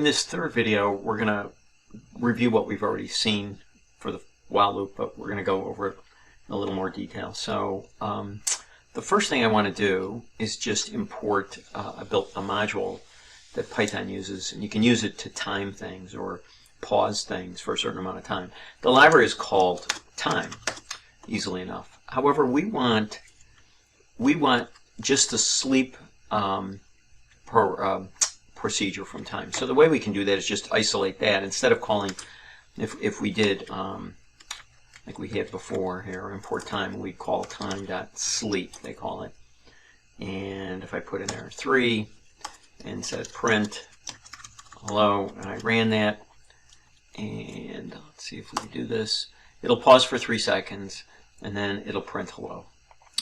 In this third video, we're going to review what we've already seen for the while loop, but we're going to go over it in a little more detail. So the first thing I want to do is just import, I built a module that Python uses, and you can use it to time things or pause things for a certain amount of time. The library is called time, easily enough. However, we want just the sleep procedure from time. So the way we can do that is just isolate that instead of calling, if we did like we had before here, import time, we'd call time.sleep, they call it. And if I put in there 3 and said print hello, and I ran that, and let's see if we can do this, it'll pause for 3 seconds and then it'll print hello.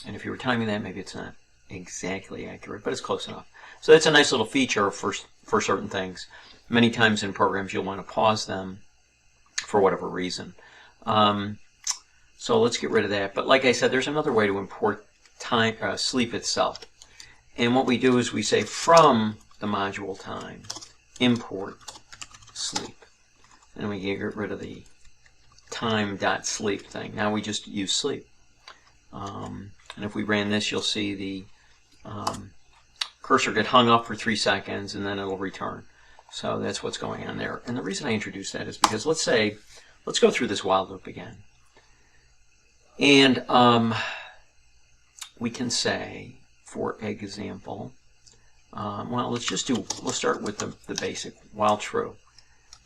And if you were timing that, maybe it's not exactly accurate, but it's close enough. So that's a nice little feature for certain things. Many times in programs you'll want to pause them for whatever reason. So let's get rid of that. But like I said, there's another way to import time, sleep itself. And what we do is we say from the module time, import sleep. And we get rid of the time.sleep thing. Now we just use sleep. And if we ran this, you'll see the cursor get hung up for 3 seconds and then it'll return. So that's what's going on there. And the reason I introduced that is because let's go through this while loop again. And we can say, for example, well, we'll start with the basic, while true.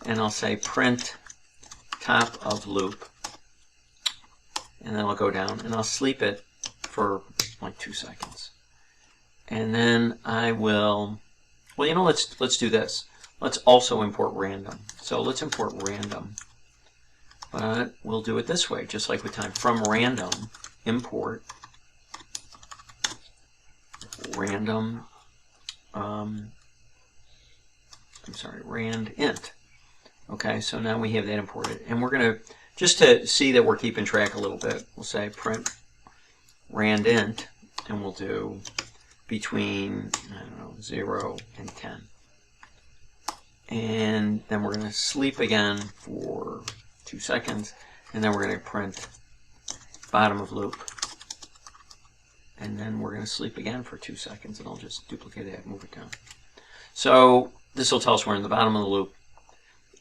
And I'll say print top of loop. And then I'll go down and I'll sleep it for like 2 seconds. And then I will, well, you know, let's do this. Let's also import random. So let's import random. But we'll do it this way, just like with time. From random, import random, rand int. Okay, so now we have that imported. And we're going to, just to see that we're keeping track a little bit, we'll say print rand int, and we'll do between, I don't know, 0 and 10. And then we're going to sleep again for 2 seconds, and then we're going to print bottom of loop. And then we're going to sleep again for 2 seconds, and I'll just duplicate that and move it down. So this will tell us we're in the bottom of the loop.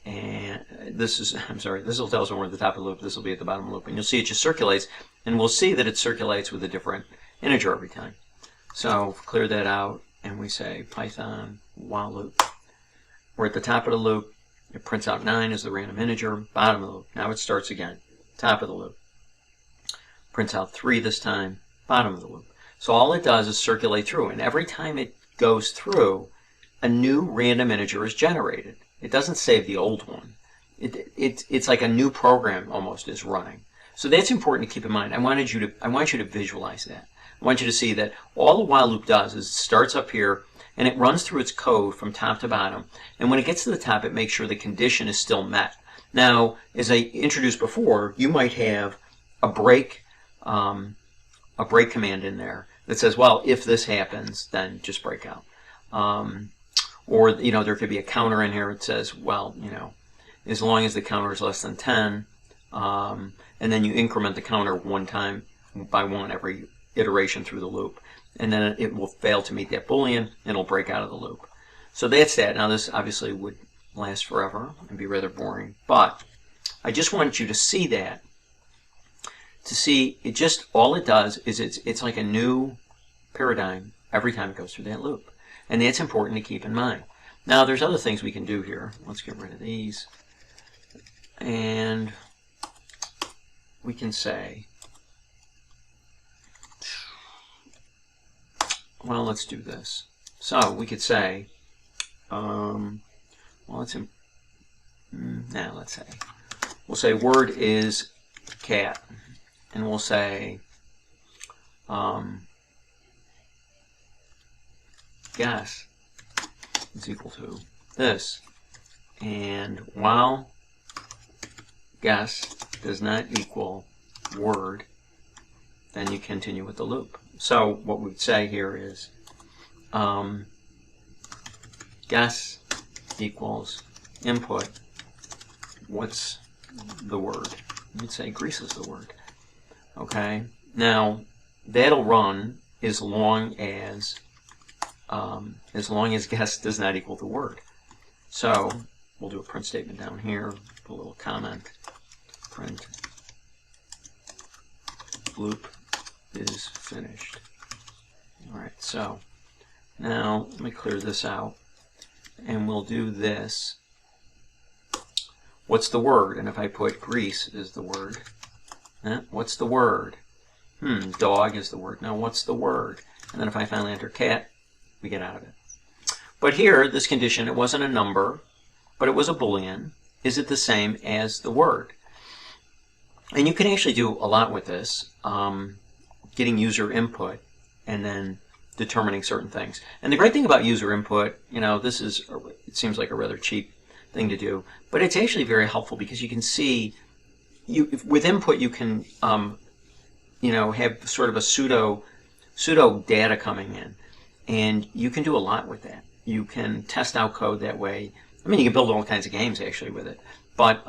And this will tell us when we're at the top of the loop. This will be at the bottom of the loop. And you'll see it just circulates, and we'll see that it circulates with a different integer every time. So clear that out, and we say Python while loop. We're at the top of the loop. It prints out 9 as the random integer. Bottom of the loop. Now it starts again. Top of the loop. Prints out 3 this time. Bottom of the loop. So all it does is circulate through, and every time it goes through, a new random integer is generated. It doesn't save the old one. It's like a new program almost is running. So that's important to keep in mind. I want you to visualize that. I want you to see that all the while loop does is it starts up here and it runs through its code from top to bottom. And when it gets to the top, it makes sure the condition is still met. Now, as I introduced before, you might have a break command in there that says, well, if this happens, then just break out. Or, you know, there could be a counter in here that says, well, you know, as long as the counter is less than 10, and then you increment the counter 1 time by 1 every iteration through the loop. And then it will fail to meet that Boolean, and it'll break out of the loop. So that's that. Now, this obviously would last forever and be rather boring, but I just wanted you to see that. To see, it just, all it does is it's like a new paradigm every time it goes through that loop. And that's important to keep in mind. Now, there's other things we can do here. Let's get rid of these. And we can say, well, let's do this. So we could say, well, let's say, we'll say word is cat. And we'll say, guess is equal to this, and while guess does not equal word, then you continue with the loop. So what we'd say here is guess equals input. What's the word? You'd say Greece is the word. Okay. Now that'll run as long as guess does not equal the word. So we'll do a print statement down here. Put a little comment. Print loop is finished. All right. So now let me clear this out, and we'll do this. What's the word? And if I put Greece is the word, what's the word? Dog is the word. Now what's the word? And then if I finally enter cat, we get out of it. But here, this condition, it wasn't a number, but it was a Boolean. Is it the same as the word? And you can actually do a lot with this, getting user input and then determining certain things. And the great thing about user input, this is, it seems like a rather cheap thing to do, but it's actually very helpful because you can see, with input you can, have sort of a pseudo data coming in, and you can do a lot with that. You can test out code that way. I mean, you can build all kinds of games actually with it, but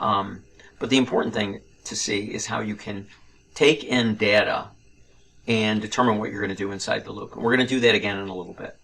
the important thing to see is how you can take in data and determine what you're going to do inside the loop. And we're going to do that again in a little bit.